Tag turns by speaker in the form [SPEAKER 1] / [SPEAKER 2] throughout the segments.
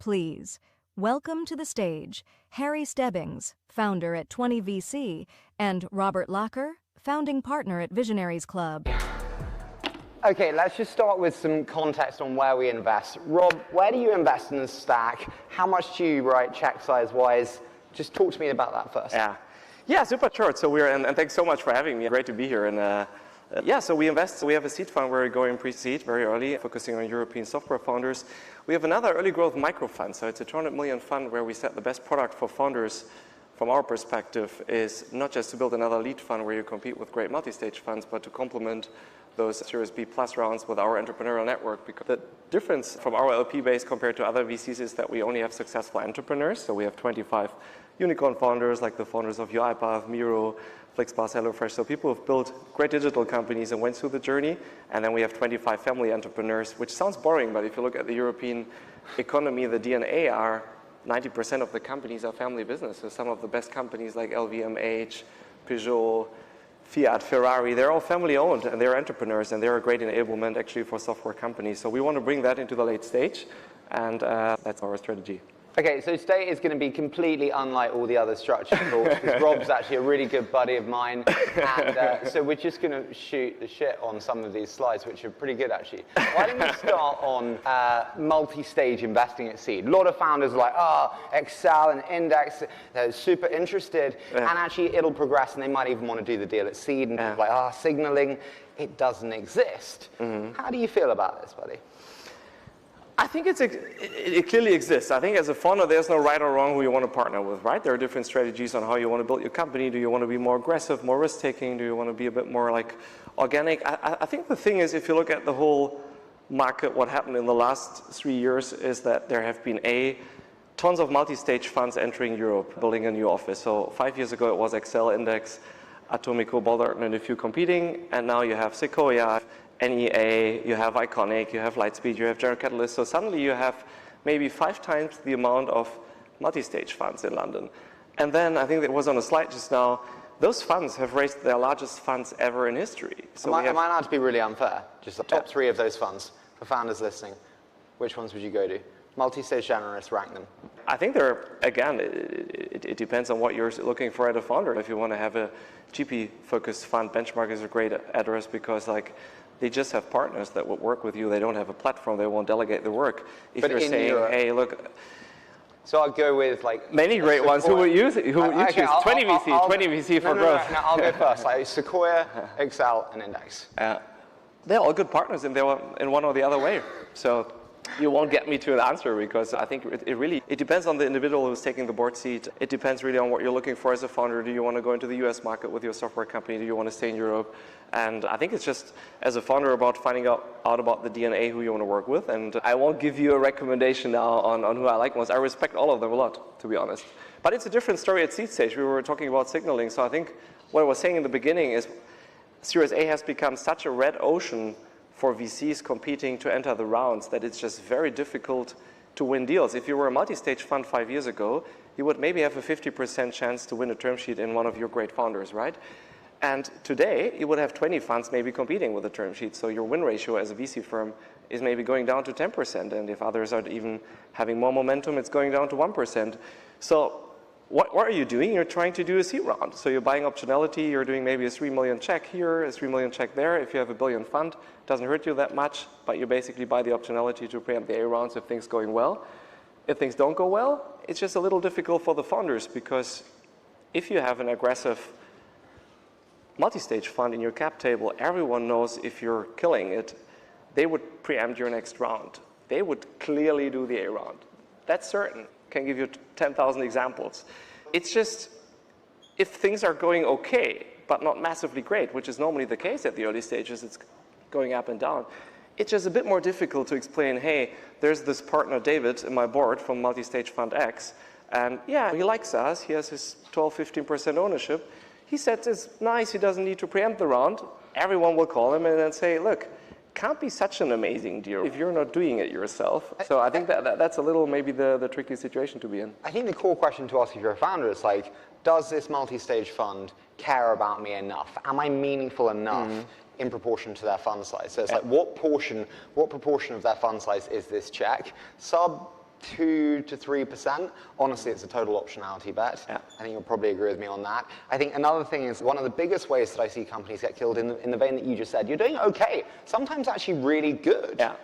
[SPEAKER 1] Please, welcome to the stage Harry Stebbings, founder at 20VC, and Robert Locker, founding partner at Visionaries Club.
[SPEAKER 2] Okay, let's just start with some context on where we invest. Rob, where do you invest in the stack? How much do you write check size-wise? Just talk to me about that first.
[SPEAKER 3] Yeah, super short. So and thanks so much for having me. Great to be here. And so we invest. We have a seed fund where we're going pre-seed very early, focusing on European software founders. We have another early growth micro fund. So it's a 200 million fund where we set the best product for founders. From our perspective, is not just to build another lead fund where you compete with great multi-stage funds, but to complement those Series B plus rounds with our entrepreneurial network. Because the difference from our LP base compared to other VCs is that we only have successful entrepreneurs. So we have 25 unicorn founders, like the founders of UiPath, Miro, Flixbus, HelloFresh. So people who've built great digital companies and went through the journey. And then we have 25 family entrepreneurs, which sounds boring, but if you look at the European economy, the DNA are 90% of the companies are family businesses. Some of the best companies like LVMH, Peugeot, Fiat, Ferrari, they're all family owned and they're entrepreneurs and they're a great enablement actually for software companies. So we want to bring that into the late stage and that's our strategy.
[SPEAKER 2] Okay, so today is going to be completely unlike all the other structured talks because Rob's actually a really good buddy of mine. And so we're just going to shoot the shit on some of these slides, which are pretty good actually. Why don't we start on multi-stage investing at seed? A lot of founders are like, Excel and index, they're super interested. Yeah. And actually it'll progress and they might even want to do the deal at seed and people like, signaling, it doesn't exist. Mm-hmm. How do you feel about this, buddy?
[SPEAKER 3] I think it clearly exists. I think as a founder, there's no right or wrong who you want to partner with, right? There are different strategies on how you want to build your company. Do you want to be more aggressive, more risk-taking? Do you want to be a bit more like organic? I think the thing is, if you look at the whole market, what happened in the last 3 years is that there have been tons of multi-stage funds entering Europe, building a new office. So 5 years ago, it was Excel, Index, Atomico, Baldarton, and a few competing. And now you have Sequoia, NEA, you have Iconic, you have Lightspeed, you have General Catalyst. So suddenly you have maybe 5 times the amount of multi-stage funds in London. And then I think it was on a slide just now, those funds have raised their largest funds ever in history. So
[SPEAKER 2] am I allowed to be really unfair? Just the top 3 of those funds for founders listening. Which ones would you go to? Multi-stage generalists, rank them.
[SPEAKER 3] I think again, it depends on what you're looking for at a founder. If you want to have a GP-focused fund, Benchmark is a great address because they just have partners that will work with you. They don't have a platform. They won't delegate the work. If you're saying, Europe, hey, look.
[SPEAKER 2] So I'll go with
[SPEAKER 3] many great ones. Who would you choose? 20 VC for growth.
[SPEAKER 2] No, I'll go first. Sequoia, Excel, and Index.
[SPEAKER 3] They're all good partners in one or the other way. So you won't get me to an answer because I think it depends on the individual who's taking the board seat. It depends really on what you're looking for as a founder. Do you want to go into the US market with your software company? Do you want to stay in Europe? And I think it's just, as a founder, about finding out about the DNA who you want to work with. And I won't give you a recommendation now on who I like most. I respect all of them a lot, to be honest. But it's a different story at seed stage. We were talking about signaling. So I think what I was saying in the beginning is Series A has become such a red ocean for VCs competing to enter the rounds that it's just very difficult to win deals. If you were a multi-stage fund 5 years ago, you would maybe have a 50% chance to win a term sheet in one of your great founders, right? And today, you would have 20 funds maybe competing with a term sheet. So your win ratio as a VC firm is maybe going down to 10%. And if others are even having more momentum, it's going down to 1%. So what are you doing? You're trying to do a seed round. So you're buying optionality. You're doing maybe a 3 million check here, a 3 million check there. If you have a $1 billion fund, it doesn't hurt you that much, but you basically buy the optionality to preempt the A rounds if things going well. If things don't go well, it's just a little difficult for the founders because if you have an aggressive multi-stage fund in your cap table, everyone knows if you're killing it, they would preempt your next round. They would clearly do the A round. That's certain. Can give you 10,000 examples. It's just, if things are going okay, but not massively great, which is normally the case at the early stages, it's going up and down. It's just a bit more difficult to explain, hey, there's this partner, David, in my board from multi-stage fund X, and yeah, he likes us. He has his 12-15% ownership. He said it's nice, he doesn't need to preempt the round. Everyone will call him and then say, look, can't be such an amazing deal if you're not doing it yourself. So I think that's a little maybe the tricky situation to be in.
[SPEAKER 2] I think the core question to ask if you're a founder is does this multi-stage fund care about me enough? Am I meaningful enough in proportion to their fund size? So it's what proportion of their fund size is this check? Sub 2 to 3%. Honestly, it's a total optionality bet.
[SPEAKER 3] Yeah.
[SPEAKER 2] I think you'll probably agree with me on that. I think another thing is one of the biggest ways that I see companies get killed in the vein that you just said. You're doing okay, sometimes actually really good.
[SPEAKER 3] Yeah.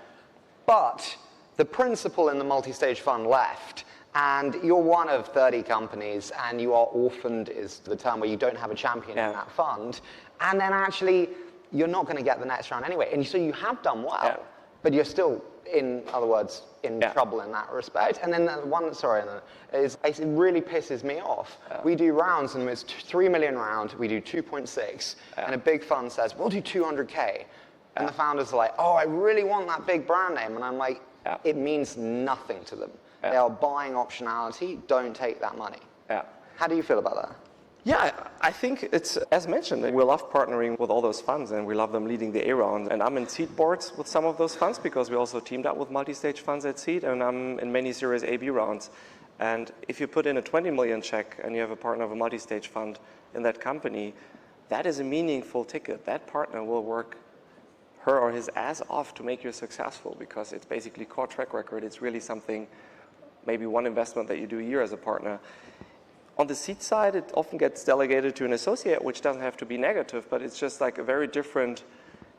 [SPEAKER 2] But the principal in the multi-stage fund left, and you're one of 30 companies, and you are orphaned is the term where you don't have a champion in that fund, and then actually you're not going to get the next round anyway. And so you have done well, but you're still, in other words, in trouble in that respect. And then the one, it really pisses me off. We do rounds, and it's 3 million round, we do 2.6, and a big fund says, we'll do 200K. And the founders are like, oh, I really want that big brand name. And I'm like, it means nothing to them. They are buying optionality, don't take that money. How do you feel about that?
[SPEAKER 3] Yeah, I think it's, as mentioned, we love partnering with all those funds, and we love them leading the A round. And I'm in seed boards with some of those funds because we also teamed up with multi-stage funds at seed, and I'm in many Series A, B rounds. And if you put in a 20 million check and you have a partner of a multi-stage fund in that company, that is a meaningful ticket. That partner will work her or his ass off to make you successful because it's basically core track record. It's really something, maybe one investment that you do a year as a partner. On the seed side, it often gets delegated to an associate, which doesn't have to be negative, but it's just like a very different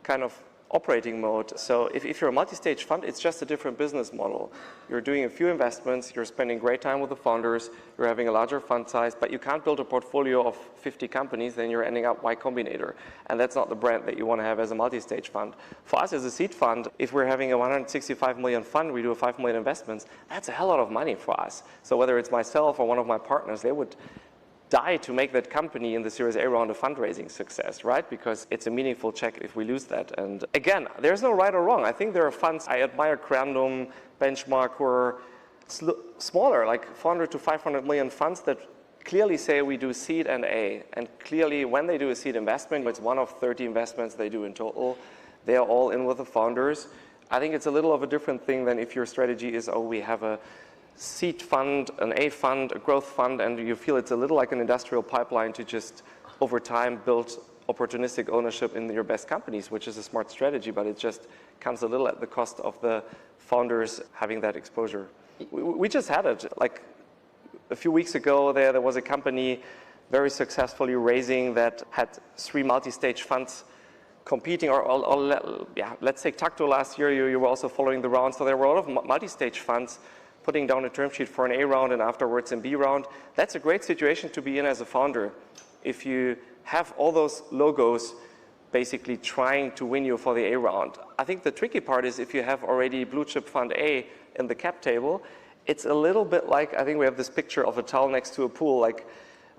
[SPEAKER 3] kind of operating mode. So if you're a multi-stage fund, it's just a different business model. You're doing a few investments, you're spending great time with the founders, you're having a larger fund size, but you can't build a portfolio of 50 companies, then you're ending up Y Combinator. And that's not the brand that you want to have as a multi-stage fund. For us as a seed fund, if we're having a 165 million fund, we do a 5 million investments, that's a hell lot of money for us. So whether it's myself or one of my partners, they would die to make that company in the Series A round a fundraising success, right? Because it's a meaningful check if we lose that. And again, there's no right or wrong. I think there are funds, I admire Crandom, Benchmark, who are smaller, like 400 to 500 million funds that clearly say we do seed and A. And clearly when they do a seed investment, it's one of 30 investments they do in total. They are all in with the founders. I think it's a little of a different thing than if your strategy is, oh, we have a seed fund, an A fund, a growth fund, and you feel it's a little like an industrial pipeline to just, over time, build opportunistic ownership in your best companies, which is a smart strategy, but it just comes a little at the cost of the founders having that exposure. We just had it. Like a few weeks ago, there was a company very successfully raising that had 3 multi-stage funds competing, let's take Tacto last year, you were also following the round, so there were a lot of multi-stage funds putting down a term sheet for an A round and afterwards an B round. That's a great situation to be in as a founder. If you have all those logos basically trying to win you for the A round. I think the tricky part is if you have already blue chip fund A in the cap table, it's a little bit like, I think we have this picture of a towel next to a pool. Like,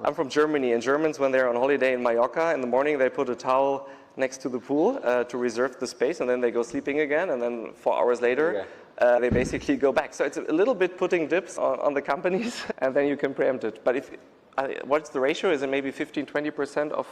[SPEAKER 3] I'm from Germany, and Germans, when they're on holiday in Mallorca, in the morning they put a towel next to the pool to reserve the space, and then they go sleeping again, and then 4 hours later, they basically go back. So it's a little bit putting dips on the companies, and then you can preempt it. But what's the ratio? Is it maybe 15-20% of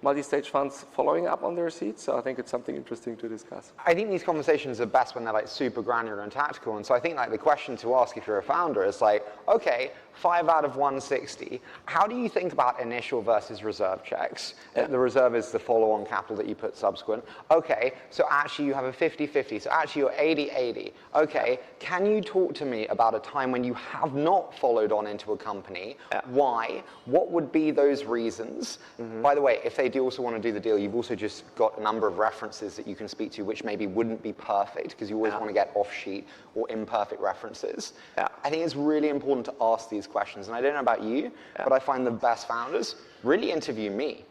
[SPEAKER 3] multi-stage funds following up on their seats? So I think it's something interesting to discuss.
[SPEAKER 2] I think these conversations are best when they're like super granular and tactical. And so I think like the question to ask if you're a founder is like, okay, 5 out of 160. How do you think about initial versus reserve checks? The reserve is the follow-on capital that you put subsequent. Okay, so actually you have a 50-50. So actually you're 80-80. Okay, can you talk to me about a time when you have not followed on into a company? Why? What would be those reasons? By the way, if they do also want to do the deal, you've also just got a number of references that you can speak to, which maybe wouldn't be perfect, because you always want to get off-sheet or imperfect references. I think it's really important to ask these questions. And I don't know about you, but I find the best founders really interview me.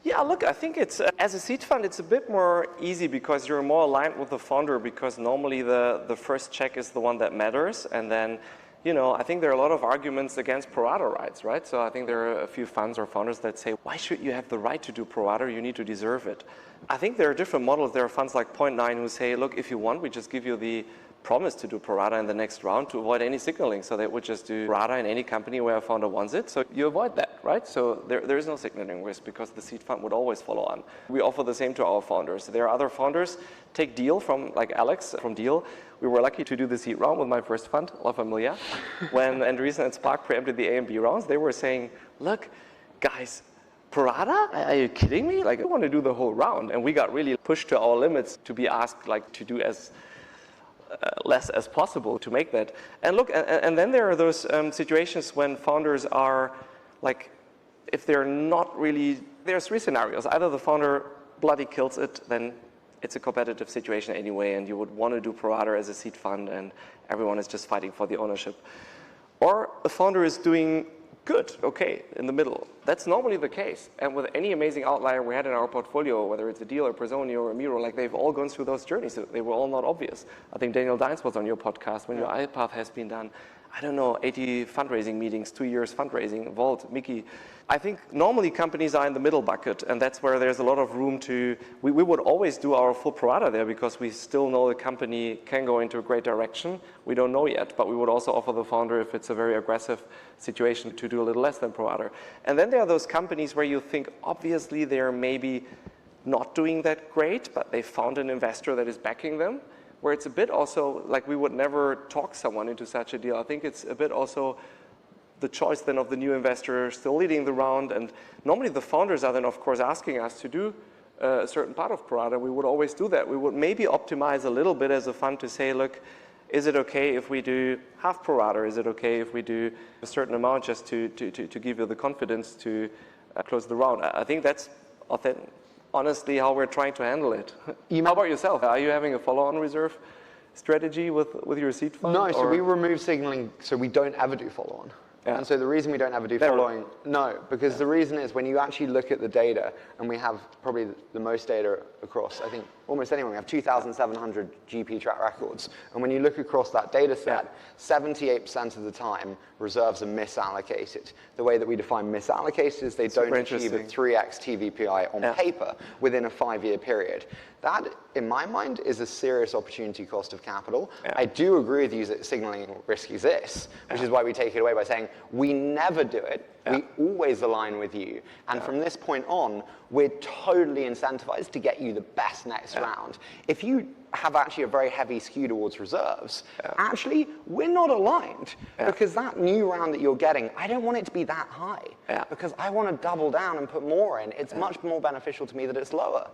[SPEAKER 3] Yeah, look, I think it's, as a seed fund, it's a bit more easy because you're more aligned with the founder, because normally the first check is the one that matters. And then, you know, I think there are a lot of arguments against pro rata rights, right? So I think there are a few funds or founders that say, why should you have the right to do pro rata? You need to deserve it. I think there are different models. There are funds like Point 9 who say, look, if you want, we just give you the promise to do pro rata in the next round to avoid any signaling. So they would just do pro rata in any company where a founder wants it. So you avoid that, right? So there is no signaling risk because the seed fund would always follow on. We offer the same to our founders. There are other founders. Take Deal from, like Alex from Deal. We were lucky to do the seed round with my first fund, La Familia. When Andreessen and Spark preempted the A and B rounds, they were saying, look, guys, pro rata? Are you kidding me? Like, I want to do the whole round. And we got really pushed to our limits to be asked like to do as less as possible to make that. And look, and then there are those situations when founders are like, if they're not really, there's three scenarios. Either the founder bloody kills it, then it's a competitive situation anyway, and you would want to do pro rata as a seed fund, and everyone is just fighting for the ownership. Or the founder is doing good, okay, in the middle. That's normally the case. And with any amazing outlier we had in our portfolio, whether it's a Deal or Presonio or Miro, like they've all gone through those journeys. They were all not obvious. I think Daniel Dines was on your podcast when your iPath has been done. I don't know, 80 fundraising meetings, 2 years fundraising, Vault, Mickey. I think normally companies are in the middle bucket, and that's where there's a lot of room to, we would always do our full pro rata there because we still know the company can go into a great direction. We don't know yet, but we would also offer the founder, if it's a very aggressive situation, to do a little less than pro rata. And then there are those companies where you think, obviously they're maybe not doing that great, but they found an investor that is backing them, where it's a bit also, like we would never talk someone into such a deal. I think it's a bit also the choice then of the new investor still leading the round, and normally the founders are then of course asking us to do a certain part of pro rata. We would always do that. We would maybe optimize a little bit as a fund to say, look, is it okay if we do half pro rata? Is it okay if we do a certain amount just to give you the confidence to close the round? I think that's honestly how we're trying to handle it. How about yourself? Are you having a follow-on reserve strategy with your seed fund?
[SPEAKER 2] No, so we remove signaling, so we don't ever do follow-on.
[SPEAKER 3] Yeah.
[SPEAKER 2] And so the reason we don't ever do following, because the reason is when you actually look at the data, and we have probably the most data across, I think, almost anyone. We have 2,700 GP track records. And when you look across that data set, 78% of the time, reserves are misallocated. The way that we define misallocated is they don't achieve a 3x TVPI on paper within a 5-year period. That, in my mind, is a serious opportunity cost of capital. I do agree with you that signaling risk exists, which is why we take it away by saying, we never do it. We always align with you. And from this point on, we're totally incentivized to get you the best next round. If you have actually a very heavy skew towards reserves, actually, we're not aligned. Because that new round that you're getting, I don't want it to be that high. Because I want to double down and put more in. It's much more beneficial to me that it's lower.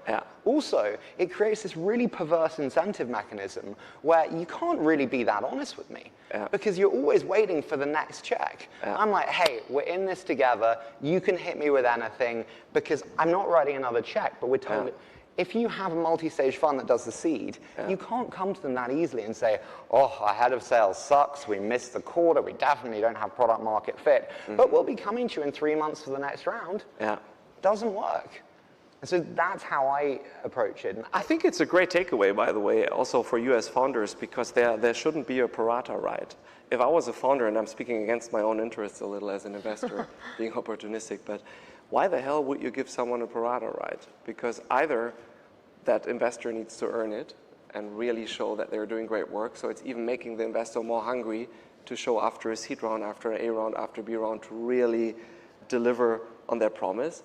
[SPEAKER 2] Also, it creates this really perverse incentive mechanism where you can't really be that honest with me. Because you're always waiting for the next check. I'm like, hey, we're in this together. You can hit me with anything because I'm not writing another check, but we're told if you have a multi-stage fund that does the seed, you can't come to them that easily and say, oh, our head of sales sucks, we missed the quarter, we definitely don't have product market fit, but we'll be coming to you in 3 months for the next round. Doesn't work. And so that's how I approach it.
[SPEAKER 3] I think it's a great takeaway, by the way, also for you as founders, because there shouldn't be a pro rata right. If I was a founder, and I'm speaking against my own interests a little as an investor, being opportunistic, but why the hell would you give someone a pro rata right? Because either that investor needs to earn it and really show that they're doing great work, so it's even making the investor more hungry to show after a seed round, after an A round, after B round, to really deliver on their promise.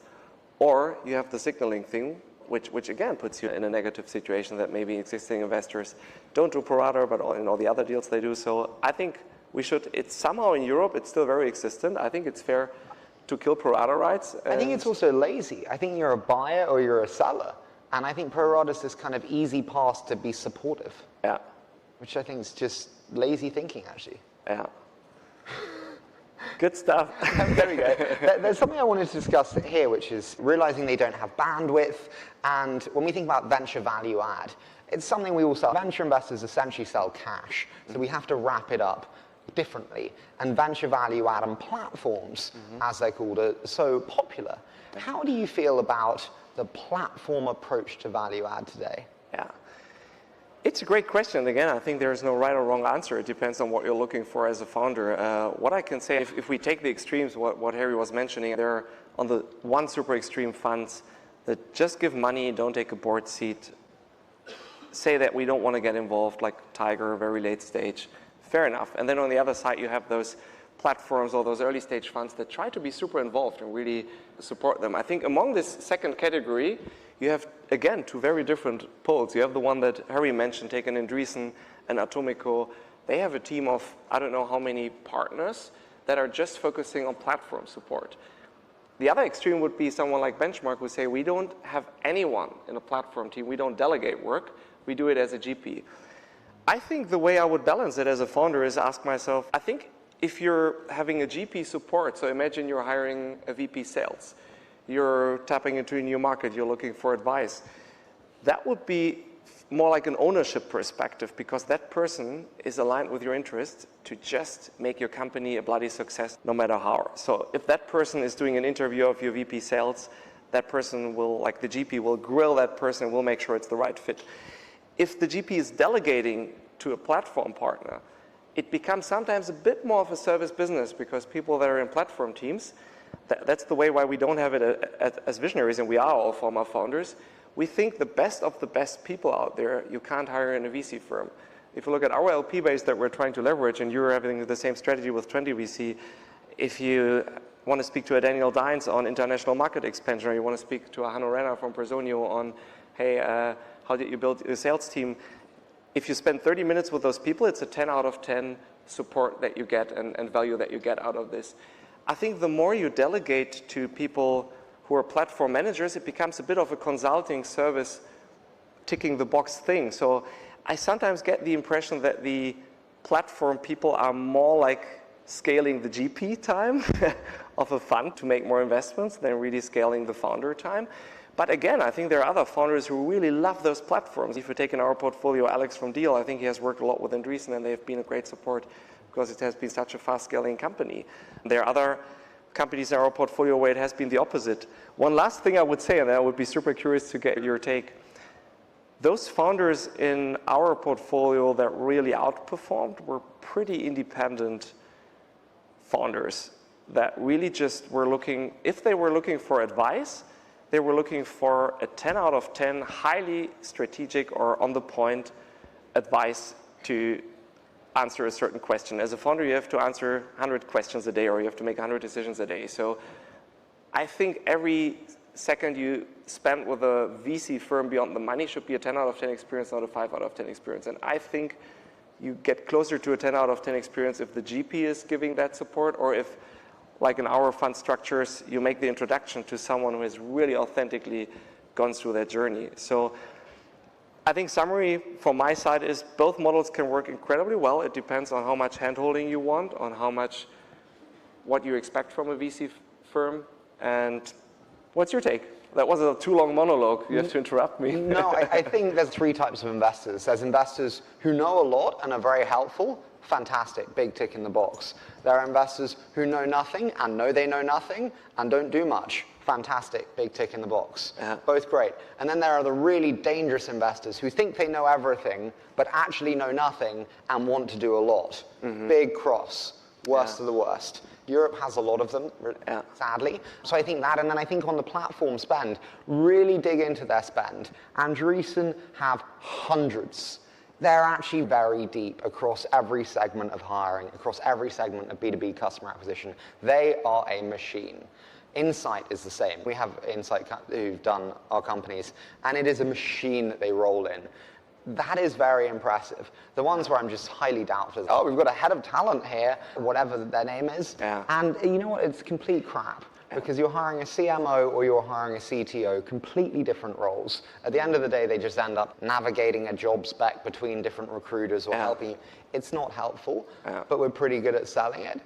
[SPEAKER 3] Or you have the signaling thing, which again puts you in a negative situation that maybe existing investors don't do pro rata, but in all the other deals they do. So I think we should, it's somehow in Europe, it's still very existent. I think it's fair to kill pro rata rights.
[SPEAKER 2] I think it's also lazy. I think you're a buyer or you're a seller. And I think pro rata is this kind of easy pass to be supportive. Which I think is just lazy thinking, actually.
[SPEAKER 3] Good stuff.
[SPEAKER 2] There we go. There's something I wanted to discuss here, which is realizing they don't have bandwidth. And when we think about venture value add, it's something we all sell. Venture investors essentially sell cash. So we have to wrap it up differently. And venture value add and platforms, as they're called, are so popular. How do you feel about the platform approach to value add today?
[SPEAKER 3] It's a great question. Again, I think there is no right or wrong answer. It depends on what you're looking for as a founder. What I can say, if we take the extremes, what Harry was mentioning, there are on the one super extreme funds that just give money, don't take a board seat, say that we don't want to get involved, like Tiger, very late stage. Fair enough. And then on the other side, you have those platforms or those early stage funds that try to be super involved and really support them. I think among this second category, you have, again, two very different poles. You have the one that Harry mentioned, taken in Andreessen and Atomico. They have a team of, I don't know how many partners that are just focusing on platform support. The other extreme would be someone like Benchmark who say, we don't have anyone in a platform team. We don't delegate work. We do it as a GP. I think the way I would balance it as a founder is ask myself, I think if you're having a GP support, so imagine you're hiring a VP sales, you're tapping into a new market, you're looking for advice, that would be more like an ownership perspective, because that person is aligned with your interests to just make your company a bloody success no matter how. So if that person is doing an interview of your VP sales, that person will, like the GP, will grill that person and will make sure it's the right fit. If the GP is delegating to a platform partner, it becomes sometimes a bit more of a service business, because people that are in platform teams, that's the way why we don't have it as visionaries, and we are all former founders. We think the best of the best people out there, you can't hire in a VC firm. If you look at our LP base that we're trying to leverage, and you're having the same strategy with 20 VC, if you want to speak to a Daniel Dines on international market expansion, or you want to speak to a Hanno Renner from Personio on, hey, how did you build a sales team? If you spend 30 minutes with those people, it's a 10 out of 10 support that you get and value that you get out of this. I think the more you delegate to people who are platform managers, it becomes a bit of a consulting service, ticking the box thing. So I sometimes get the impression that the platform people are more like scaling the GP time of a fund to make more investments than really scaling the founder time. But again, I think there are other founders who really love those platforms. If you take in our portfolio, Alex from Deal, I think he has worked a lot with Andreessen, and they've been a great support because it has been such a fast scaling company. There are other companies in our portfolio where it has been the opposite. One last thing I would say, and I would be super curious to get your take. Those founders in our portfolio that really outperformed were pretty independent founders that really just were looking, if they were looking for advice, they were looking for a 10 out of 10 highly strategic or on the point advice to answer a certain question. As a founder, you have to answer 100 questions a day, or you have to make 100 decisions a day. So I think every second you spend with a VC firm beyond the money should be a 10 out of 10 experience, not a 5 out of 10 experience. And I think you get closer to a 10 out of 10 experience if the GP is giving that support, or if, like in our fund structures, you make the introduction to someone who has really authentically gone through that journey. So I think summary from my side is both models can work incredibly well. It depends on how much handholding you want, on how much, what you expect from a VC firm. And what's your take? That was a too long monologue. You have to interrupt me.
[SPEAKER 2] No, I think there's three types of investors. There's investors who know a lot and are very helpful. Fantastic, big tick in the box. There are investors who know nothing and know they know nothing and don't do much. Fantastic, big tick in the box.
[SPEAKER 3] Yeah.
[SPEAKER 2] Both great. And then there are the really dangerous investors who think they know everything, but actually know nothing and want to do a lot. Big cross, worst of the worst. Europe has a lot of them, sadly. So I think that, and then I think on the platform spend, really dig into their spend. Andreessen have hundreds. They're actually very deep across every segment of hiring, across every segment of B2B customer acquisition. They are a machine. Insight is the same. We have Insight who've done our companies, and it is a machine that they roll in. That is very impressive. The ones where I'm just highly doubtful, oh, we've got a head of talent here, whatever their name is, and you know what, it's complete crap. Because you're hiring a CMO or you're hiring a CTO, completely different roles. At the end of the day, they just end up navigating a job spec between different recruiters or helping you. It's not helpful, but we're pretty good at selling it.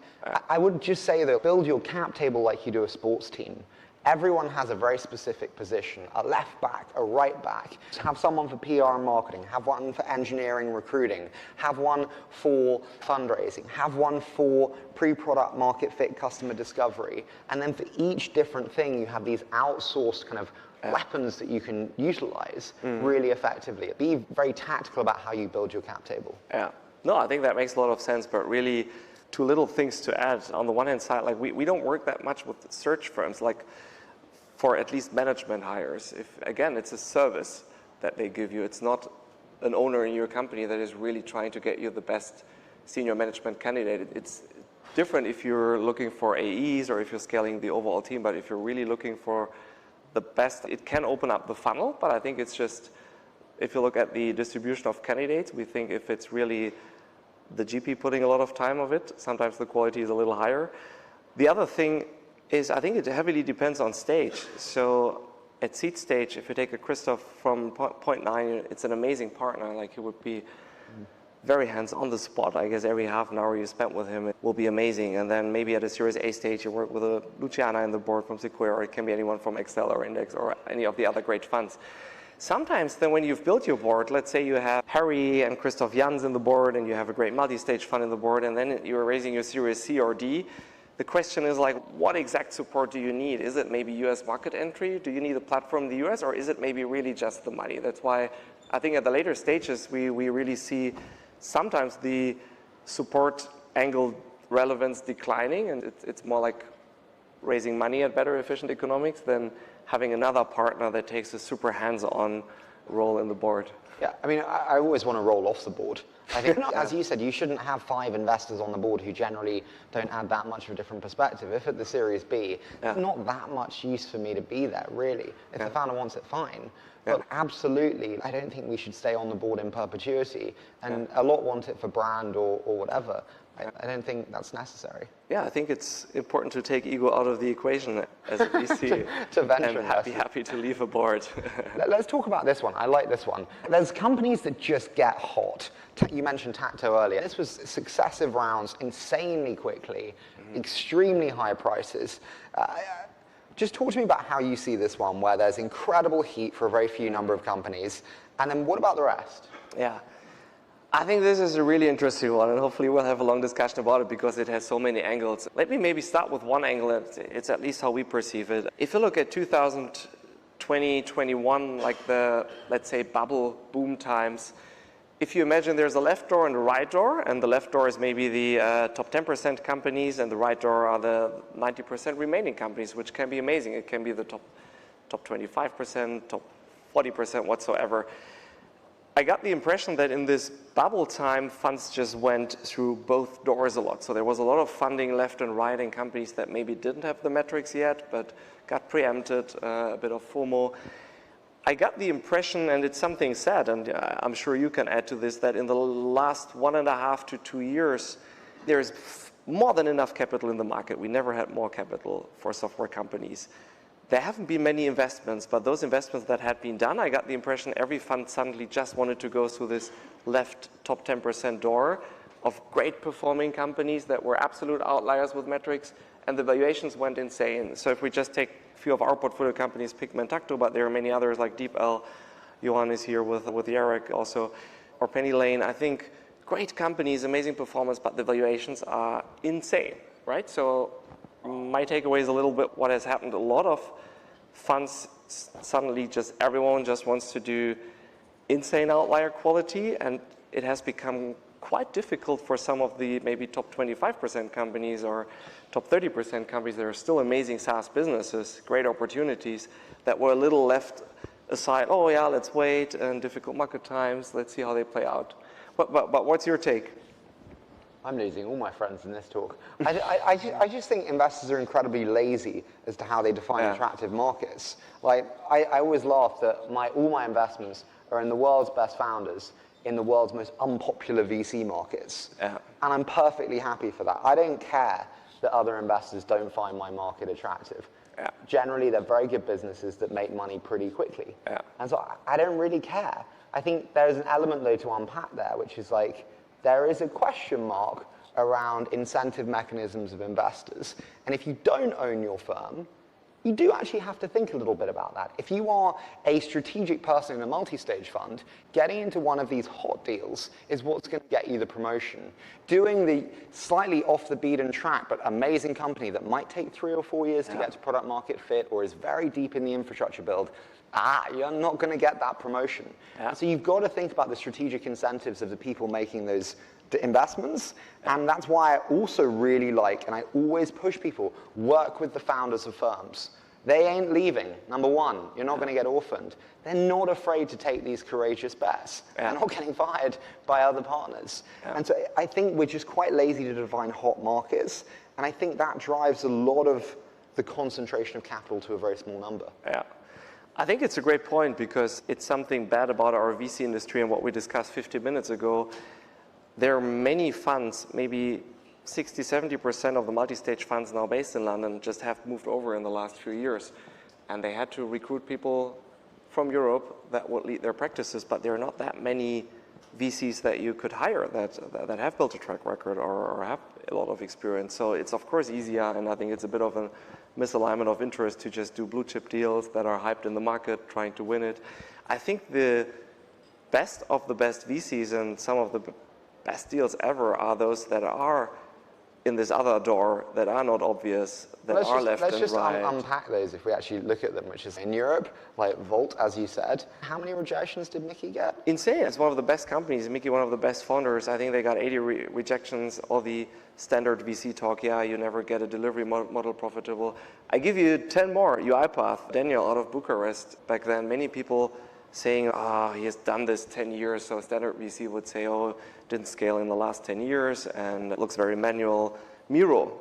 [SPEAKER 2] I would just say that build your cap table like you do a sports team. Everyone has a very specific position, a left back, a right back. Have someone for PR and marketing, have one for engineering, recruiting, have one for fundraising, have one for pre-product market fit customer discovery. And then for each different thing, you have these outsourced kind of weapons that you can utilize really effectively. Be very tactical about how you build your cap table.
[SPEAKER 3] Yeah. No, I think that makes a lot of sense, but really two little things to add. On the one hand side, like we don't work that much with search firms, like for at least management hires. If, again, it's a service that they give you. It's not an owner in your company that is really trying to get you the best senior management candidate. It's different if you're looking for AEs or if you're scaling the overall team, but if you're really looking for the best, it can open up the funnel, but I think it's just, if you look at the distribution of candidates, we think if it's really the GP putting a lot of time of it, sometimes the quality is a little higher. The other thing is, I think it heavily depends on stage. So at seed stage, if you take a Christoph from Point 9, it's an amazing partner. Like he would be very hands on the spot. I guess every half an hour you spent with him will be amazing. And then maybe at a Series A stage, you work with a Luciana in the board from Sequoia, or it can be anyone from Excel or Index or any of the other great funds. Sometimes then when you've built your board, let's say you have Harry and Christoph Jans in the board and you have a great multi-stage fund in the board, and then you're raising your Series C or D, the question is like, what exact support do you need? Is it maybe US market entry? Do you need a platform in the US, or is it maybe really just the money? That's why I think at the later stages, we really see sometimes the support angle relevance declining, and it's more like raising money at better efficient economics than having another partner that takes a super hands-on role in the board.
[SPEAKER 2] Yeah, I mean, I always want to roll off the board. I think, as you said, you shouldn't have 5 investors on the board who generally don't add that much of a different perspective. If at the Series B, there's not that much use for me to be there, really. If the founder wants it, fine. But absolutely, I don't think we should stay on the board in perpetuity. And a lot want it for brand or whatever. I don't think that's necessary.
[SPEAKER 3] Yeah, I think it's important to take ego out of the equation as a VC
[SPEAKER 2] to venture
[SPEAKER 3] and happy to leave a board.
[SPEAKER 2] Let's talk about this one. I like this one. There's companies that just get hot. You mentioned Tacto earlier. This was successive rounds, insanely quickly, extremely high prices. Just talk to me about how you see this one, where there's incredible heat for a very few number of companies. And then what about the rest?
[SPEAKER 3] Yeah. I think this is a really interesting one, and hopefully we'll have a long discussion about it because it has so many angles. Let me maybe start with one angle, it's at least how we perceive it. If you look at 2020, 21, like the, let's say, bubble boom times, if you imagine there's a left door and a right door, and the left door is maybe the top 10% companies, and the right door are the 90% remaining companies, which can be amazing. It can be the top 25%, top 40% whatsoever. I got the impression that in this bubble time, funds just went through both doors a lot. So there was a lot of funding left and right in companies that maybe didn't have the metrics yet, but got preempted, a bit of FOMO. I got the impression, and it's something sad, and I'm sure you can add to this, that in the last 1.5 to 2 years, there's more than enough capital in the market. We never had more capital for software companies. There haven't been many investments, but those investments that had been done, I got the impression every fund suddenly just wanted to go through this left top 10% door of great performing companies that were absolute outliers with metrics, and the valuations went insane. So if we just take a few of our portfolio companies, Pigment Tacto, but there are many others like DeepL, Johan is here with Jarek also, or Penny Lane. I think great companies, amazing performance, but the valuations are insane, right? So my takeaway is a little bit what has happened. A lot of funds suddenly everyone just wants to do insane outlier quality, and it has become quite difficult for some of the maybe top 25% companies or top 30% companies that are still amazing SaaS businesses, great opportunities, that were a little left aside. Oh yeah, let's wait, and difficult market times, let's see how they play out. But what's your take?
[SPEAKER 2] I'm losing all my friends in this talk. I just think investors are incredibly lazy as to how they define attractive markets. Like, I always laugh that all my investments are in the world's best founders in the world's most unpopular VC markets. And I'm perfectly happy for that. I don't care that other investors don't find my market attractive. Generally, they're very good businesses that make money pretty quickly. And so I don't really care. I think there's an element, though, to unpack there, which is like, there is a question mark around incentive mechanisms of investors. And if you don't own your firm, you do actually have to think a little bit about that. If you are a strategic person in a multi-stage fund, getting into one of these hot deals is what's going to get you the promotion. Doing the slightly off the beaten track but amazing company that might take 3 or 4 years to get to product market fit or is very deep in the infrastructure build, you're not going to get that promotion. So you've got to think about the strategic incentives of the people making those investments. And that's why I also really like, and I always push people, work with the founders of firms. They ain't leaving, number one. You're not going to get orphaned. They're not afraid to take these courageous bets. They're not getting fired by other partners. And so I think we're just quite lazy to define hot markets. And I think that drives a lot of the concentration of capital to a very small number.
[SPEAKER 3] I think it's a great point because it's something bad about our VC industry and what we discussed 50 minutes ago. There are many funds, maybe 60, 70% of the multi-stage funds now based in London just have moved over in the last few years. And they had to recruit people from Europe that would lead their practices, but there are not that many VCs that you could hire that have built a track record or have a lot of experience. So it's of course easier, and I think it's a bit of a misalignment of interest to just do blue chip deals that are hyped in the market, trying to win it. I think the best of the best VCs and some of the best deals ever are those that are in this other door, that are not obvious, that left and right.
[SPEAKER 2] Let's just unpack those if we actually look at them, which is in Europe, like Volt, as you said. How many rejections did Mickey get?
[SPEAKER 3] Insane. It's one of the best companies. Mickey, one of the best founders. I think they got 80 rejections. All the standard VC talk, yeah, you never get a delivery model profitable. I give you 10 more. UiPath, Daniel out of Bucharest. Back then, many people saying, he has done this 10 years. So standard VC would say, didn't scale in the last 10 years and it looks very manual. Miro,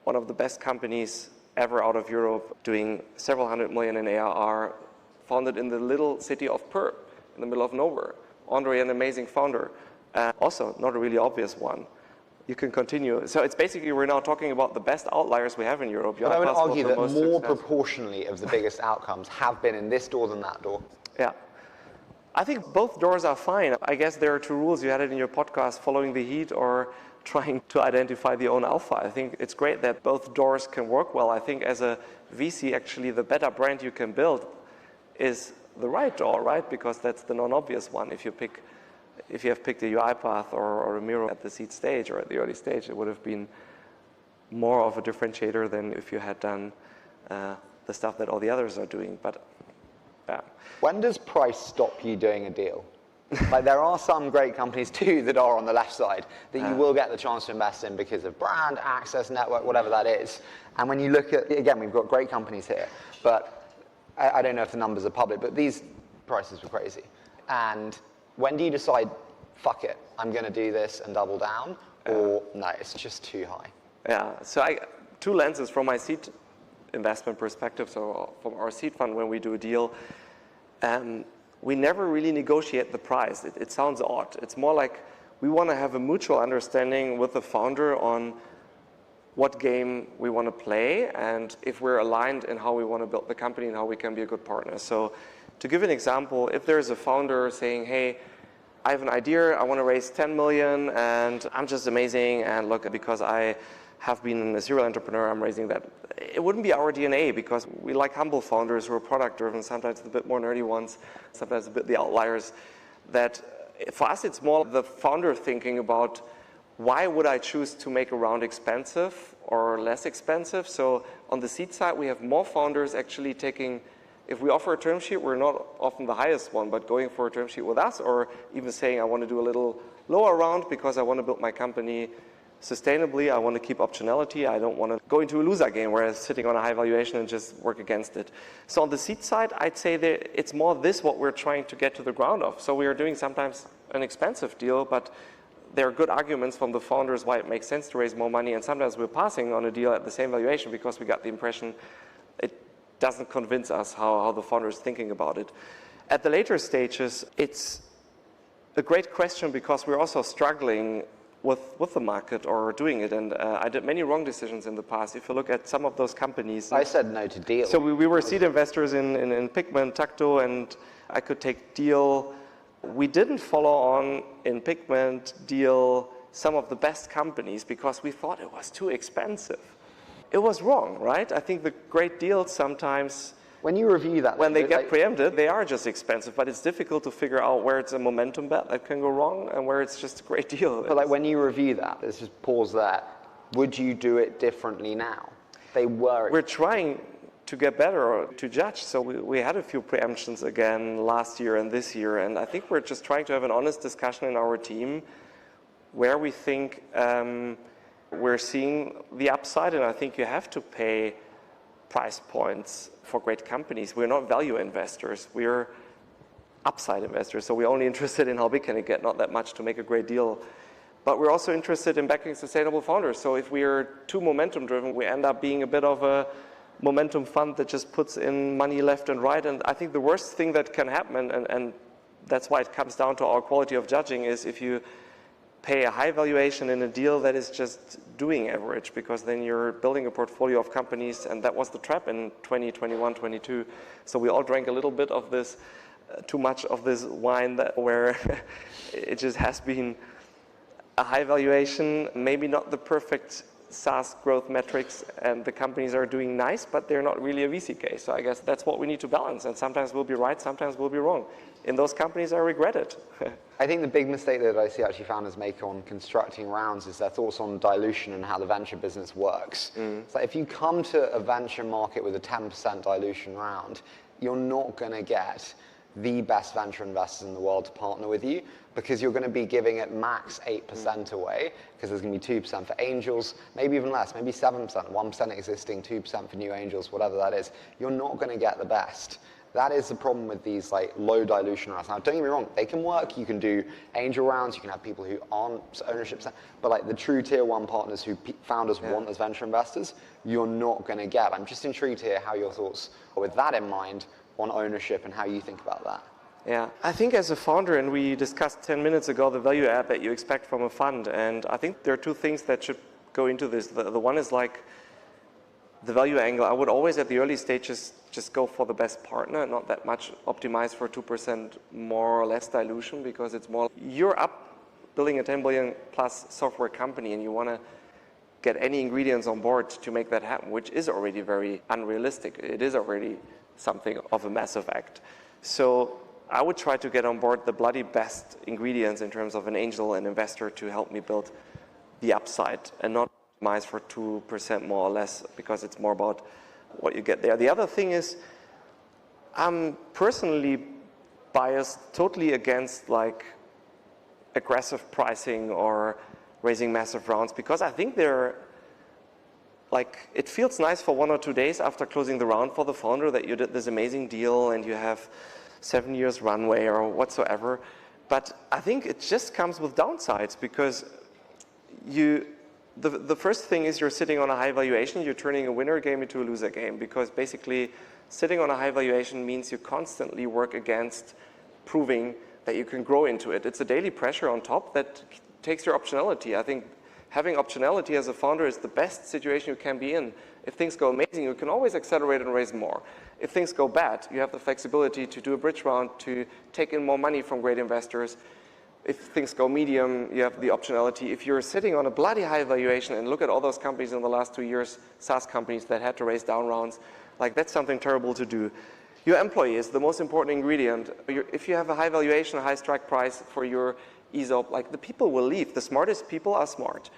[SPEAKER 3] one of the best companies ever out of Europe, doing several $100 million in ARR, founded in the little city of Perth, in the middle of nowhere. Andre, an amazing founder. Also, not a really obvious one. You can continue. So it's basically, we're now talking about the best outliers we have in Europe.
[SPEAKER 2] But I would argue that more proportionally of the biggest outcomes have been in this door than that door.
[SPEAKER 3] Yeah. I think both doors are fine. I guess there are two rules. You had it in your podcast, following the heat or trying to identify the own alpha. I think it's great that both doors can work well. I think as a VC, actually, the better brand you can build is the right door, right? Because that's the non-obvious one. If you have picked a UiPath or a Miro at the seed stage or at the early stage, it would have been more of a differentiator than if you had done the stuff that all the others are doing. But yeah.
[SPEAKER 2] When does price stop you doing a deal? Like there are some great companies too that are on the left side that you will get the chance to invest in because of brand, access, network, whatever that is. And when you look at, again, we've got great companies here, but I don't know if the numbers are public, but these prices were crazy. And when do you decide, fuck it, I'm going to do this and double down, or no, it's just too high?
[SPEAKER 3] Yeah, so two lenses from my seed investment perspective. So from our seed fund, when we do a deal, we never really negotiate the price. It sounds odd. It's more like we want to have a mutual understanding with the founder on what game we want to play and if we're aligned in how we want to build the company and how we can be a good partner. So to give an example, if there's a founder saying, hey, I have an idea, I want to raise 10 million and I'm just amazing, and look, because I have been a serial entrepreneur, I'm raising that. It wouldn't be our DNA because we like humble founders who are product driven, sometimes a bit more nerdy ones, sometimes a bit the outliers. That for us, it's more the founder thinking about why would I choose to make a round expensive or less expensive. So on the seed side, we have more founders actually taking, if we offer a term sheet, we're not often the highest one, but going for a term sheet with us, or even saying I want to do a little lower round because I want to build my company sustainably, I want to keep optionality, I don't want to go into a loser game where I'm sitting on a high valuation and just work against it. So on the seed side, I'd say that it's more this what we're trying to get to the ground of. So we are doing sometimes an expensive deal, but there are good arguments from the founders why it makes sense to raise more money, and sometimes we're passing on a deal at the same valuation because we got the impression it doesn't convince us how the founder is thinking about it. At the later stages, it's a great question because we're also struggling with the market or doing it, and I did many wrong decisions in the past. If you look at some of those companies,
[SPEAKER 2] I said no to deal.
[SPEAKER 3] So we were seed investors in Pigment, Tacto, and I could take deal. We didn't follow on in Pigment deal some of the best companies because we thought it was too expensive. It was wrong, right? I think the great deals sometimes,
[SPEAKER 2] when you review that,
[SPEAKER 3] when they get preempted, they are just expensive, but it's difficult to figure out where it's a momentum bet that can go wrong and where it's just a great deal.
[SPEAKER 2] But like when you review that, let's just pause there. Would you do it differently now? We're
[SPEAKER 3] trying to get better or to judge. So we had a few preemptions again last year and this year, and I think we're just trying to have an honest discussion in our team where we think we're seeing the upside, and I think you have to pay price points for great companies. We're not value investors. We're upside investors. So we're only interested in how big can it get, not that much to make a great deal. But we're also interested in backing sustainable founders. So if we are too momentum driven, we end up being a bit of a momentum fund that just puts in money left and right. And I think the worst thing that can happen, and that's why it comes down to our quality of judging, is if you pay a high valuation in a deal that is just doing average, because then you're building a portfolio of companies, and that was the trap in 2021, 22. So we all drank a little bit of this too much of this wine where it just has been a high valuation, maybe not the perfect SaaS growth metrics, and the companies are doing nice, but they're not really a VC case. So I guess that's what we need to balance, and sometimes we'll be right, sometimes we'll be wrong. In those companies, I regret it.
[SPEAKER 2] I think the big mistake that I see actually founders make on constructing rounds is their thoughts on dilution and how the venture business works. So if you come to a venture market with a 10% dilution round, you're not going to get the best venture investors in the world to partner with you, because you're going to be giving it max 8% away, because there's going to be 2% for angels, maybe even less, maybe 7%, 1% existing, 2% for new angels, whatever that is. You're not going to get the best. That is the problem with these like low dilution rounds. Now, don't get me wrong, they can work. You can do angel rounds. You can have people who aren't ownership, but like the true tier one partners who founders want as venture investors, you're not going to get. I'm just intrigued to hear how your thoughts are with that in mind on ownership and how you think about that.
[SPEAKER 3] Yeah, I think as a founder, and we discussed 10 minutes ago the value add that you expect from a fund, and I think there are two things that should go into this. The one is like the value angle. I would always at the early stages just go for the best partner, not that much optimize for 2% more or less dilution, because it's more, you're up building a 10 billion plus software company and you want to get any ingredients on board to make that happen, which is already very unrealistic. It is already something of a massive act. So I would try to get on board the bloody best ingredients in terms of an angel and investor to help me build the upside, and not optimize for 2% more or less, because it's more about what you get there. The other thing is, I'm personally biased totally against like aggressive pricing or raising massive rounds, because I think they're like, it feels nice for 1 or 2 days after closing the round for the founder that you did this amazing deal and you have 7 years runway or whatsoever. But I think it just comes with downsides, because the first thing is you're sitting on a high valuation, you're turning a winner game into a loser game, because basically sitting on a high valuation means you constantly work against proving that you can grow into it. It's a daily pressure on top that takes your optionality. I think having optionality as a founder is the best situation you can be in. If things go amazing, you can always accelerate and raise more. If things go bad, you have the flexibility to do a bridge round, to take in more money from great investors. If things go medium, you have the optionality. If you're sitting on a bloody high valuation, and look at all those companies in the last 2 years, SaaS companies that had to raise down rounds, like that's something terrible to do. Your employee is the most important ingredient. If you have a high valuation, a high strike price for your ESOP, like the people will leave. The smartest people are smart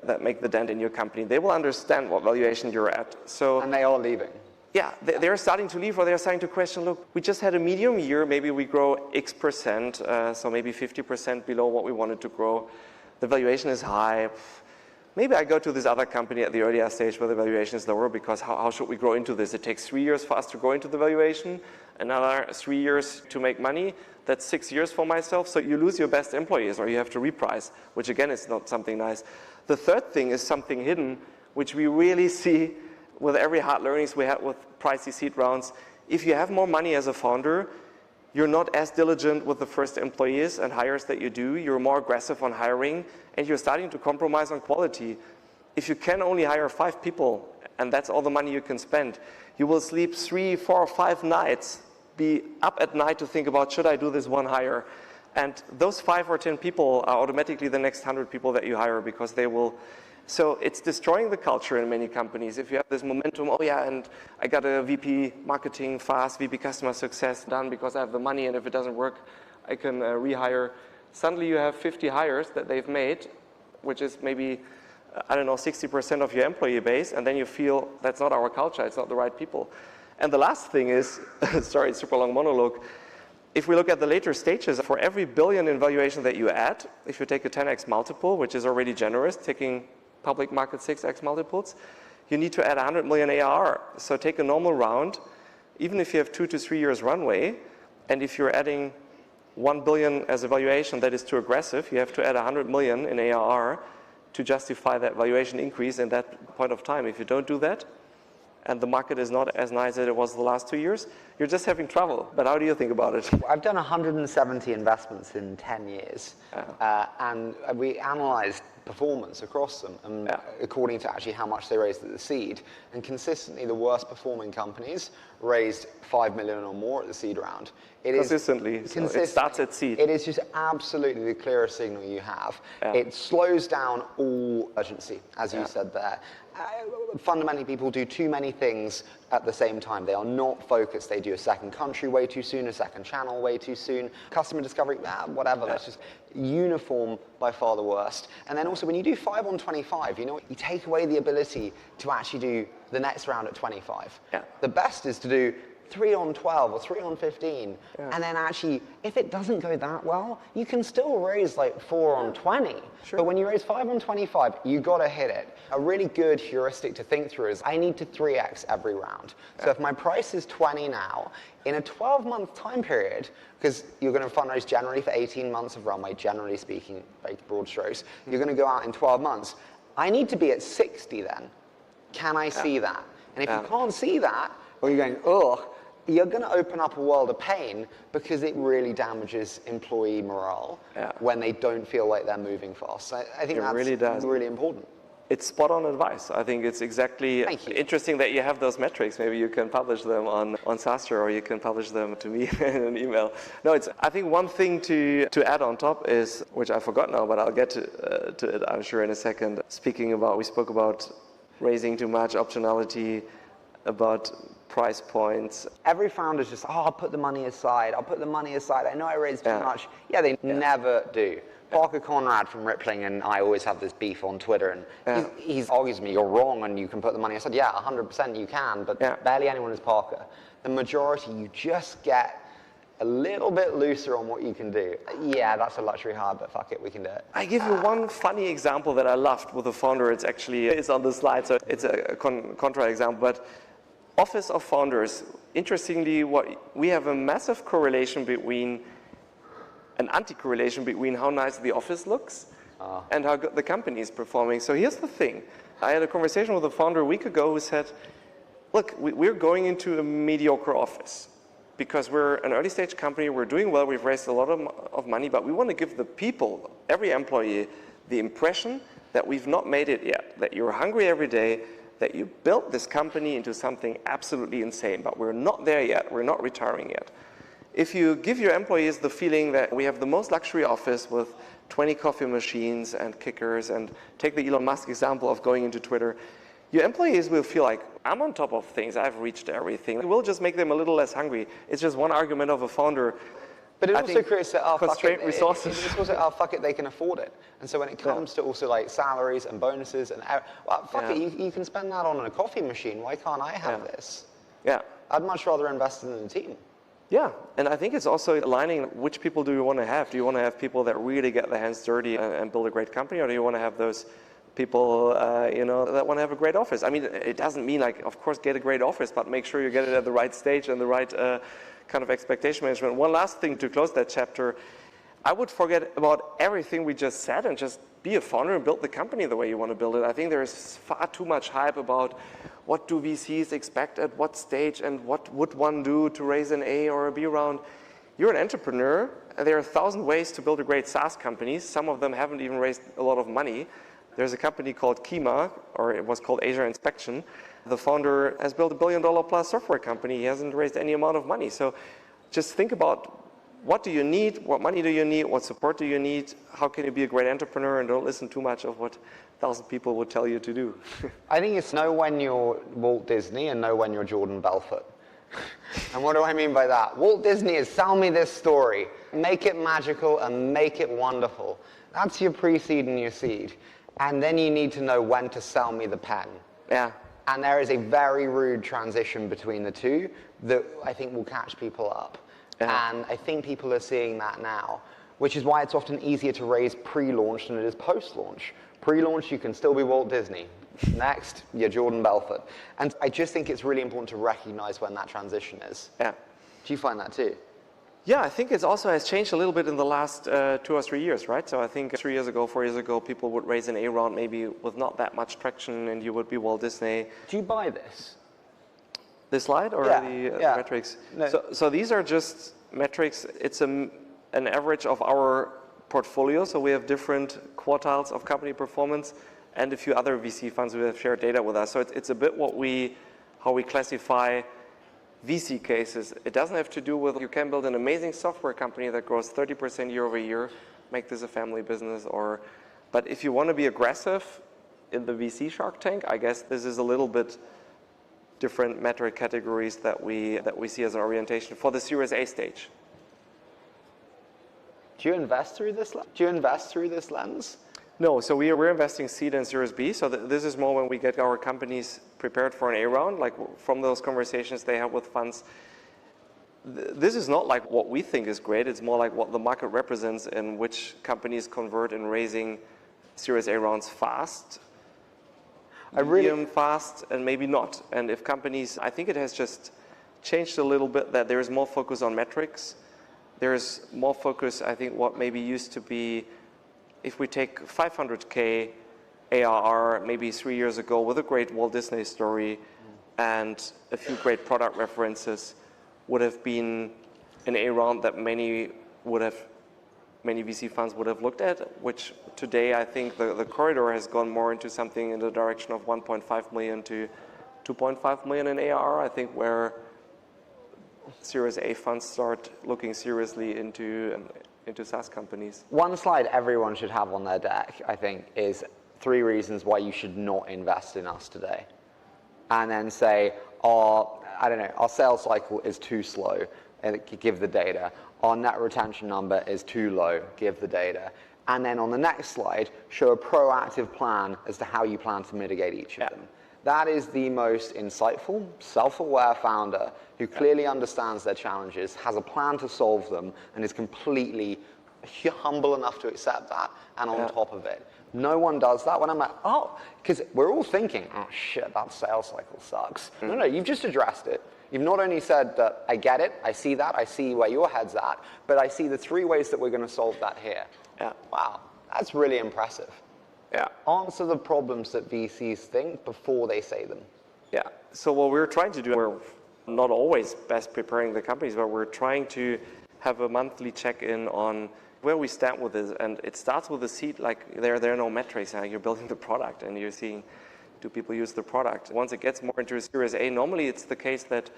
[SPEAKER 3] that make the dent in your company. They will understand what valuation you're at. So,
[SPEAKER 2] and they are leaving.
[SPEAKER 3] Yeah, they're starting to leave, or they're starting to question, look, we just had a medium year, maybe we grow X%, so maybe 50% below what we wanted to grow. The valuation is high. Maybe I go to this other company at the earlier stage where the valuation is lower, because how should we grow into this? It takes 3 years for us to grow into the valuation, another 3 years to make money. That's 6 years for myself, so you lose your best employees, or you have to reprice, which again is not something nice. The third thing is something hidden, which we really see with every hard learnings we had with pricey seed rounds. If you have more money as a founder, you're not as diligent with the first employees and hires that you do. You're more aggressive on hiring, and you're starting to compromise on quality. If you can only hire 5 people, and that's all the money you can spend, you will sleep 3, 4, 5 nights, be up at night to think about, should I do this one hire? And those 5 or 10 people are automatically the next 100 people that you hire, because they will. So it's destroying the culture in many companies. If you have this momentum, oh yeah, and I got a VP marketing fast, VP customer success done because I have the money, and if it doesn't work, I can rehire. Suddenly you have 50 hires that they've made, which is maybe, I don't know, 60% of your employee base, and then you feel that's not our culture, it's not the right people. And the last thing is, sorry, it's super long monologue. If we look at the later stages, for every billion in valuation that you add, if you take a 10x multiple, which is already generous, taking public market 6x multiples, you need to add 100 million ARR. So take a normal round, even if you have 2 to 3 years runway, and if you're adding 1 billion as a valuation that is too aggressive, you have to add 100 million in ARR to justify that valuation increase in that point of time. If you don't do that, and the market is not as nice as it was the last 2 years, you're just having trouble. But how do you think about it?
[SPEAKER 2] I've done 170 investments in 10 years, and we analyzed performance across them, and according to actually how much they raised at the seed. And consistently, the worst performing companies raised 5 million or more at the seed round.
[SPEAKER 3] Consistently. It starts at seed.
[SPEAKER 2] It is just absolutely the clearest signal you have. It slows down all urgency, as you said there. Fundamentally, people do too many things at the same time. They are not focused. They do a second country way too soon, a second channel way too soon, customer discovery, whatever. That's just uniform, by far the worst. And then also, when you do 5 on 25, you take away the ability to actually do the next round at 25. The best is to do 3 on 12 or 3 on 15, and then actually, if it doesn't go that well, you can still raise like 4 on 20. But when you raise 5 on 25, you got to hit it. A really good heuristic to think through is I need to 3x every round. So if my price is 20 now, in a 12-month time period, because you're going to fundraise generally for 18 months of runway, generally speaking, very broad strokes, you're going to go out in 12 months. I need to be at 60 then. Can I see that? And if you can't see that, or you're going, ugh, you're going to open up a world of pain because it really damages employee morale when they don't feel like they're moving fast. So I think that's really important.
[SPEAKER 3] It's spot on advice. I think it's exactly interesting that you have those metrics. Maybe you can publish them on SaaStr, or you can publish them to me in an email. No, I think one thing to add on top is, which I forgot now, but I'll get to it, I'm sure, in a second. We spoke about raising too much, optionality, about price points.
[SPEAKER 2] Every founder's just, I'll put the money aside. I know I raised too much. Yeah, they never do. Parker Conrad from Rippling and I always have this beef on Twitter, and he argues with me, you're wrong and you can put the money aside. Yeah, 100% you can, but barely anyone is Parker. The majority, you just get a little bit looser on what you can do. Yeah, that's a luxury hire, but fuck it, we can do it.
[SPEAKER 3] I give you one funny example that I loved with a founder. It's on the slide, so it's a contra example, but Office of Founders, interestingly, we have a massive correlation between, an anti-correlation between how nice the office looks and how good the company is performing. So here's the thing. I had a conversation with a founder a week ago who said, look, we're going into a mediocre office because we're an early stage company, we're doing well, we've raised a lot of money, but we want to give the people, every employee, the impression that we've not made it yet, that you're hungry every day, that you built this company into something absolutely insane, but we're not there yet, we're not retiring yet. If you give your employees the feeling that we have the most luxury office with 20 coffee machines and kickers, and take the Elon Musk example of going into Twitter, your employees will feel like, I'm on top of things, I've reached everything. It will just make them a little less hungry. It's just one argument of a founder.
[SPEAKER 2] But it also creates that,
[SPEAKER 3] constrained resources.
[SPEAKER 2] It's also, fuck it, they can afford it. And so when it comes to also like salaries and bonuses and, fuck it, you can spend that on a coffee machine. Why can't I have this?
[SPEAKER 3] Yeah.
[SPEAKER 2] I'd much rather invest in the team.
[SPEAKER 3] Yeah, and I think it's also aligning which people do you want to have. Do you want to have people that really get their hands dirty and build a great company, or do you want to have those people, that want to have a great office? I mean, it doesn't mean like, of course, get a great office, but make sure you get it at the right stage and the right kind of expectation management. One last thing to close that chapter, I would forget about everything we just said and just be a founder and build the company the way you want to build it. I think there is far too much hype about what do VCs expect at what stage and what would one do to raise an A or a B round. You're an entrepreneur, and there are 1,000 ways to build a great SaaS company. Some of them haven't even raised a lot of money. There's a company called Kima, or it was called Asia Inspection. The founder has built $1 billion plus software company. He hasn't raised any amount of money. So just think about, what do you need? What money do you need? What support do you need? How can you be a great entrepreneur? And don't listen too much of what 1,000 people would tell you to do.
[SPEAKER 2] I think it's know when you're Walt Disney and know when you're Jordan Belfort. And what do I mean by that? Walt Disney is sell me this story, make it magical and make it wonderful. That's your pre-seed and your seed. And then you need to know when to sell me the pen.
[SPEAKER 3] Yeah.
[SPEAKER 2] And there is a very rude transition between the two that I think will catch people up. Yeah. And I think people are seeing that now, which is why it's often easier to raise pre-launch than it is post-launch. Pre-launch, you can still be Walt Disney. Next, you're Jordan Belfort. And I just think it's really important to recognize when that transition is.
[SPEAKER 3] Yeah.
[SPEAKER 2] Do you find that too?
[SPEAKER 3] Yeah, I think it also has changed a little bit in the last 2 or 3 years, right? So I think 3 years ago, 4 years ago, people would raise an A round maybe with not that much traction, and you would be Walt Disney.
[SPEAKER 2] Do you buy this?
[SPEAKER 3] This slide or the metrics? No. So these are just metrics. It's an average of our portfolio, so we have different quartiles of company performance, and a few other VC funds who have shared data with us. So it's a bit how we classify VC cases. It doesn't have to do with you can build an amazing software company that grows 30% year over year, make this a family business, but if you want to be aggressive in the VC Shark Tank, I guess this is a little bit different metric categories that we see as an orientation for the Series A stage.
[SPEAKER 2] Do you invest through this lens?
[SPEAKER 3] No, so we're investing seed and Series B. So this is more when we get our companies prepared for an A round, like from those conversations they have with funds. This is not like what we think is great. It's more like what the market represents and which companies convert in raising Series A rounds fast, medium fast, and maybe not. And if companies, I think it has just changed a little bit that there is more focus on metrics. There's more focus, I think, what maybe used to be, if we take 500K ARR maybe 3 years ago with a great Walt Disney story and a few great product references, would have been an A round that many VC funds would have looked at, which today I think the corridor has gone more into something in the direction of 1.5 million to 2.5 million in ARR, I think, where Series A funds start looking seriously into SaaS companies.
[SPEAKER 2] One slide everyone should have on their deck, I think, is 3 reasons why you should not invest in us today. And then say, our sales cycle is too slow, and give the data. Our net retention number is too low, give the data. And then on the next slide, show a proactive plan as to how you plan to mitigate each of them. That is the most insightful, self-aware founder who clearly understands their challenges, has a plan to solve them, and is completely humble enough to accept that and on top of it. No one does that when I'm like, because we're all thinking, oh shit, that sales cycle sucks. No, you've just addressed it. You've not only said that I get it, I see that, I see where your head's at, but I see the 3 ways that we're going to solve that here. Wow, that's really impressive. Answer the problems that VCs think before they say them.
[SPEAKER 3] So what we're trying to do, we're not always best preparing the companies, but we're trying to have a monthly check-in on where we stand with this. And it starts with the seed, like there are no metrics. You're building the product and you're seeing, do people use the product? Once it gets more into a Series A, normally it's the case that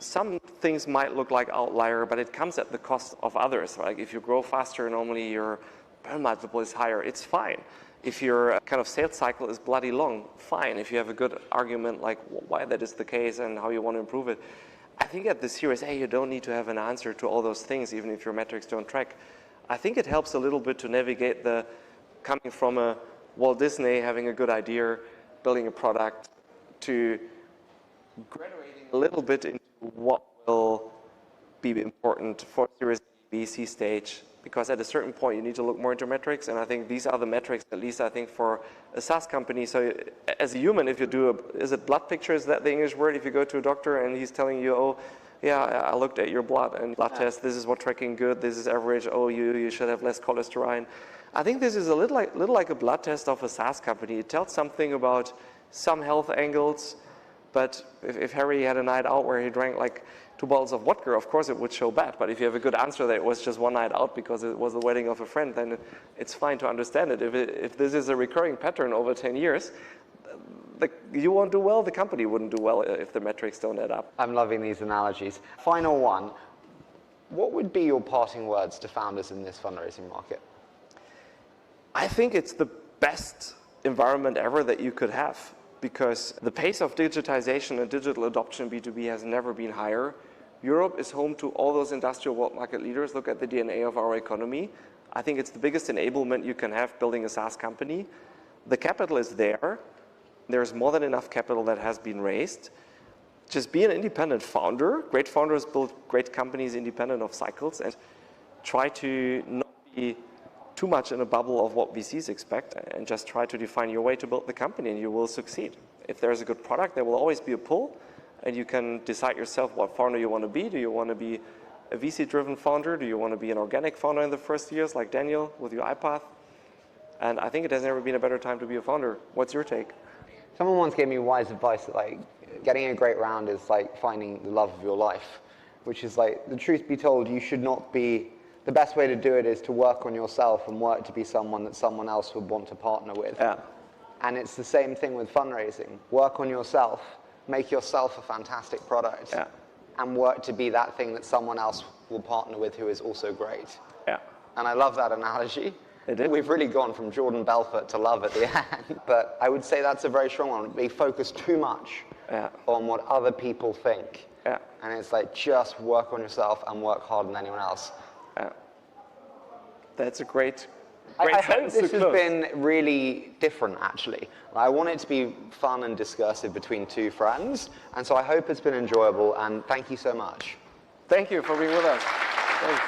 [SPEAKER 3] some things might look like outlier, but it comes at the cost of others. Like if you grow faster, normally your burn multiple is higher, it's fine. If your kind of sales cycle is bloody long, fine. If you have a good argument like why that is the case and how you want to improve it. I think at the Series A, you don't need to have an answer to all those things, even if your metrics don't track. I think it helps a little bit to navigate the coming from a Walt Disney having a good idea, building a product, to graduating a little bit into what will be important for Series B, C stage, because at a certain point you need to look more into metrics, and I think these are the metrics, at least I think for a SaaS company. So as a human, if you do is it blood picture, is that the English word? If you go to a doctor and he's telling you, oh, yeah, I looked at your blood and blood test, this is what tracking good, this is average, oh, you should have less cholesterol. I think this is a little like a blood test of a SaaS company. It tells something about some health angles, but if Harry had a night out where he drank like 2 bottles of vodka, of course it would show bad. But if you have a good answer that it was just one night out because it was the wedding of a friend, then it's fine to understand it. If this is a recurring pattern over 10 years, you won't do well, the company wouldn't do well if the metrics don't add up.
[SPEAKER 2] I'm loving these analogies. Final one, what would be your parting words to founders in this fundraising market?
[SPEAKER 3] I think it's the best environment ever that you could have, because the pace of digitization and digital adoption B2B has never been higher. Europe is home to all those industrial world market leaders. Look at the DNA of our economy. I think it's the biggest enablement you can have building a SaaS company. The capital is there. There's more than enough capital that has been raised. Just be an independent founder. Great founders build great companies independent of cycles, and try to not be too much in a bubble of what VCs expect, and just try to define your way to build the company, and you will succeed. If there's a good product, there will always be a pull, and you can decide yourself what founder you want to be. Do you want to be a VC-driven founder? Do you want to be an organic founder in the first years, like Daniel with your iPath? And I think it has never been a better time to be a founder. What's your take?
[SPEAKER 2] Someone once gave me wise advice that like getting a great round is like finding the love of your life, which is like, the truth be told, you should not be the best way to do it is to work on yourself and work to be someone that someone else would want to partner with.
[SPEAKER 3] Yeah.
[SPEAKER 2] And it's the same thing with fundraising. Work on yourself, make yourself a fantastic product,
[SPEAKER 3] Yeah.
[SPEAKER 2] and work to be that thing that someone else will partner with who is also great.
[SPEAKER 3] Yeah.
[SPEAKER 2] And I love that analogy.
[SPEAKER 3] It is.
[SPEAKER 2] We've really gone from Jordan Belfort to love at the end. But I would say that's a very strong one. We focus too much on what other people think.
[SPEAKER 3] Yeah.
[SPEAKER 2] And it's like, just work on yourself and work harder than anyone else.
[SPEAKER 3] Yeah. That's a great
[SPEAKER 2] I hope
[SPEAKER 3] sentence
[SPEAKER 2] this
[SPEAKER 3] to
[SPEAKER 2] has
[SPEAKER 3] close.
[SPEAKER 2] been really different, actually. I want it to be fun and discursive between two friends. And so I hope it's been enjoyable. And thank you so much.
[SPEAKER 3] Thank you for being with us. Thanks.